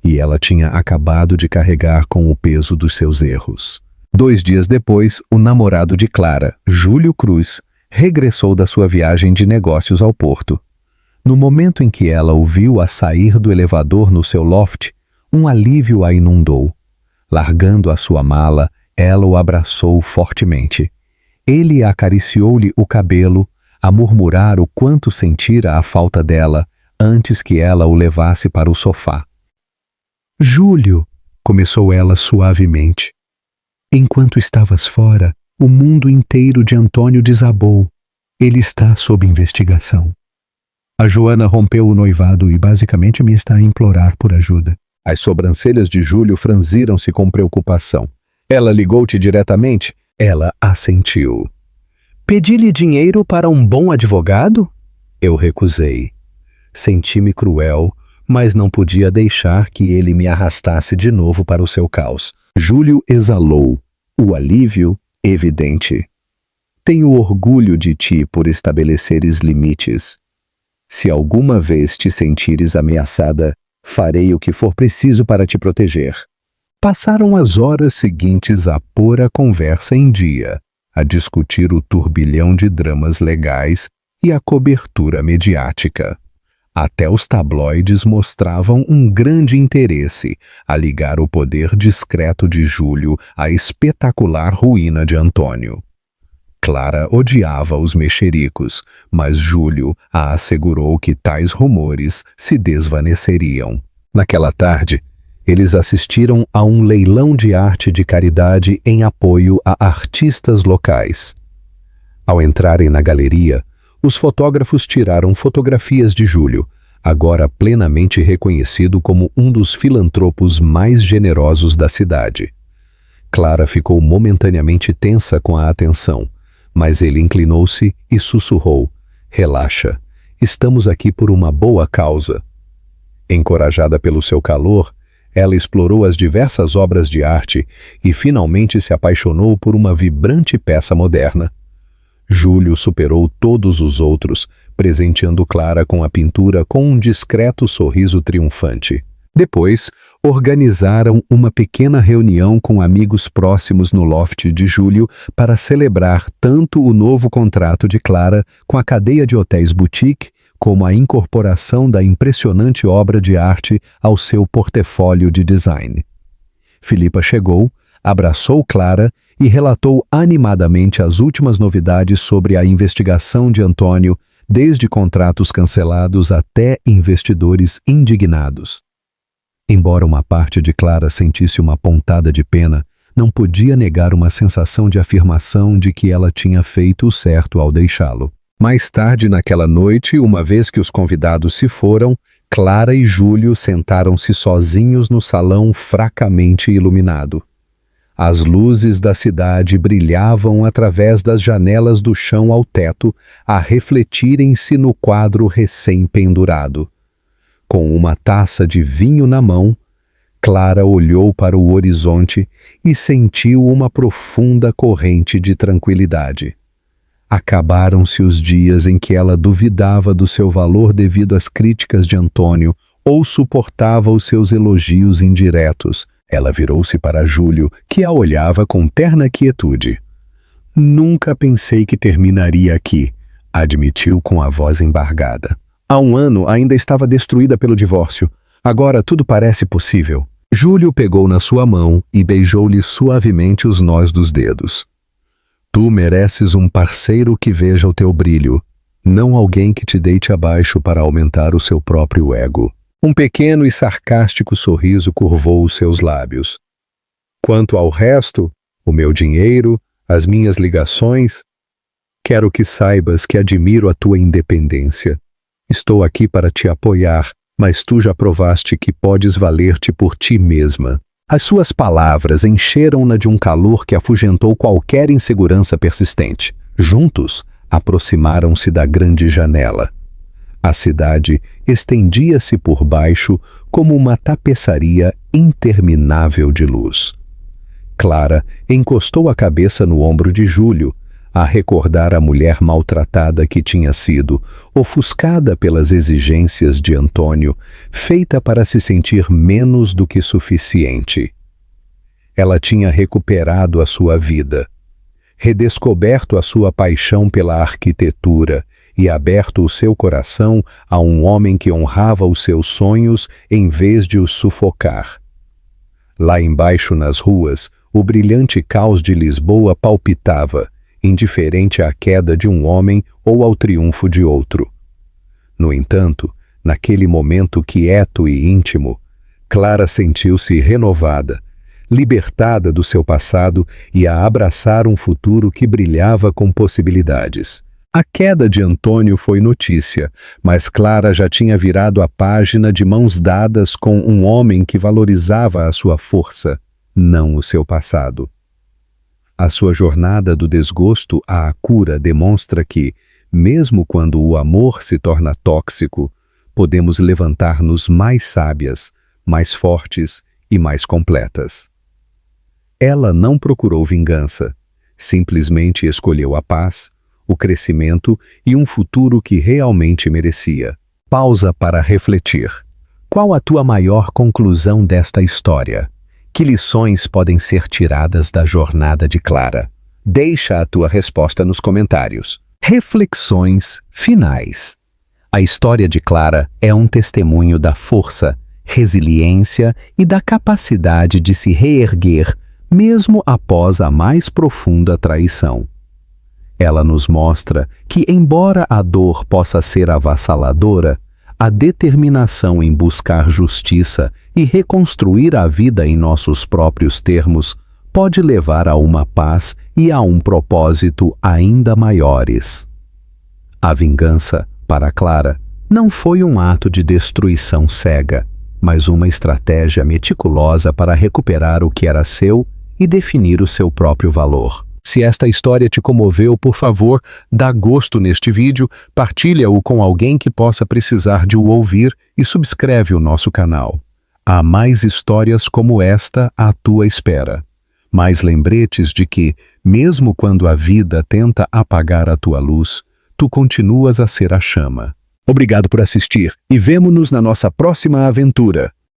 E ela tinha acabado de carregar com o peso dos seus erros. 2 dias depois, o namorado de Clara, Júlio Cruz, regressou da sua viagem de negócios ao Porto. No momento em que ela o viu a sair do elevador no seu loft, um alívio a inundou. Largando a sua mala, ela o abraçou fortemente. Ele acariciou-lhe o cabelo, a murmurar o quanto sentira a falta dela, antes que ela o levasse para o sofá. Júlio, começou ela suavemente. Enquanto estavas fora, o mundo inteiro de Antônio desabou. Ele está sob investigação. A Joana rompeu o noivado e basicamente me está a implorar por ajuda. As sobrancelhas de Júlio franziram-se com preocupação. Ela ligou-te diretamente? Ela assentiu. Pedi-lhe dinheiro para um bom advogado? Eu recusei. Senti-me cruel, mas não podia deixar que ele me arrastasse de novo para o seu caos. Júlio exalou, o alívio evidente. Tenho orgulho de ti por estabeleceres limites. Se alguma vez te sentires ameaçada, farei o que for preciso para te proteger. Passaram as horas seguintes a pôr a conversa em dia, a discutir o turbilhão de dramas legais e a cobertura mediática. Até os tabloides mostravam um grande interesse a ligar o poder discreto de Júlio à espetacular ruína de Antônio. Clara odiava os mexericos, mas Júlio a assegurou que tais rumores se desvaneceriam. Naquela tarde, eles assistiram a um leilão de arte de caridade em apoio a artistas locais. Ao entrarem na galeria, os fotógrafos tiraram fotografias de Júlio, agora plenamente reconhecido como um dos filantropos mais generosos da cidade. Clara ficou momentaneamente tensa com a atenção, mas ele inclinou-se e sussurrou: relaxa, estamos aqui por uma boa causa. Encorajada pelo seu calor, ela explorou as diversas obras de arte e finalmente se apaixonou por uma vibrante peça moderna. Júlio superou todos os outros, presenteando Clara com a pintura com um discreto sorriso triunfante. Depois, organizaram uma pequena reunião com amigos próximos no loft de Júlio para celebrar tanto o novo contrato de Clara com a cadeia de hotéis boutique como a incorporação da impressionante obra de arte ao seu portfólio de design. Filipa chegou, abraçou Clara e relatou animadamente as últimas novidades sobre a investigação de Antônio, desde contratos cancelados até investidores indignados. Embora uma parte de Clara sentisse uma pontada de pena, não podia negar uma sensação de afirmação de que ela tinha feito o certo ao deixá-lo. Mais tarde naquela noite, uma vez que os convidados se foram, Clara e Júlio sentaram-se sozinhos no salão fracamente iluminado. As luzes da cidade brilhavam através das janelas do chão ao teto, a refletirem-se no quadro recém-pendurado. Com uma taça de vinho na mão, Clara olhou para o horizonte e sentiu uma profunda corrente de tranquilidade. Acabaram-se os dias em que ela duvidava do seu valor devido às críticas de Antônio ou suportava os seus elogios indiretos. Ela virou-se para Júlio, que a olhava com terna quietude. "Nunca pensei que terminaria aqui", admitiu com a voz embargada. "Há um ano ainda estava destruída pelo divórcio. Agora tudo parece possível." Júlio pegou na sua mão e beijou-lhe suavemente os nós dos dedos. "Tu mereces um parceiro que veja o teu brilho, não alguém que te deite abaixo para aumentar o seu próprio ego." Um pequeno e sarcástico sorriso curvou os seus lábios. "Quanto ao resto, o meu dinheiro, as minhas ligações, quero que saibas que admiro a tua independência. Estou aqui para te apoiar, mas tu já provaste que podes valer-te por ti mesma." As suas palavras encheram-na de um calor que afugentou qualquer insegurança persistente. Juntos, aproximaram-se da grande janela. A cidade estendia-se por baixo como uma tapeçaria interminável de luz. Clara encostou a cabeça no ombro de Júlio, a recordar a mulher maltratada que tinha sido, ofuscada pelas exigências de Antônio, feita para se sentir menos do que suficiente. Ela tinha recuperado a sua vida, redescoberto a sua paixão pela arquitetura e aberto o seu coração a um homem que honrava os seus sonhos em vez de os sufocar. Lá embaixo nas ruas, o brilhante caos de Lisboa palpitava, indiferente à queda de um homem ou ao triunfo de outro. No entanto, naquele momento quieto e íntimo, Clara sentiu-se renovada, libertada do seu passado e a abraçar um futuro que brilhava com possibilidades. A queda de Antônio foi notícia, mas Clara já tinha virado a página de mãos dadas com um homem que valorizava a sua força, não o seu passado. A sua jornada do desgosto à cura demonstra que, mesmo quando o amor se torna tóxico, podemos levantar-nos mais sábias, mais fortes e mais completas. Ela não procurou vingança, simplesmente escolheu a paz, o crescimento e um futuro que realmente merecia. Pausa para refletir. Qual a tua maior conclusão desta história? Que lições podem ser tiradas da jornada de Clara? Deixa a tua resposta nos comentários. Reflexões finais. A história de Clara é um testemunho da força, resiliência e da capacidade de se reerguer, mesmo após a mais profunda traição. Ela nos mostra que, embora a dor possa ser avassaladora, a determinação em buscar justiça e reconstruir a vida em nossos próprios termos pode levar a uma paz e a um propósito ainda maiores. A vingança, para Clara, não foi um ato de destruição cega, mas uma estratégia meticulosa para recuperar o que era seu e definir o seu próprio valor. Se esta história te comoveu, por favor, dá gosto neste vídeo, partilha-o com alguém que possa precisar de o ouvir e subscreve o nosso canal. Há mais histórias como esta à tua espera. Mais lembretes de que, mesmo quando a vida tenta apagar a tua luz, tu continuas a ser a chama. Obrigado por assistir e vemo-nos na nossa próxima aventura.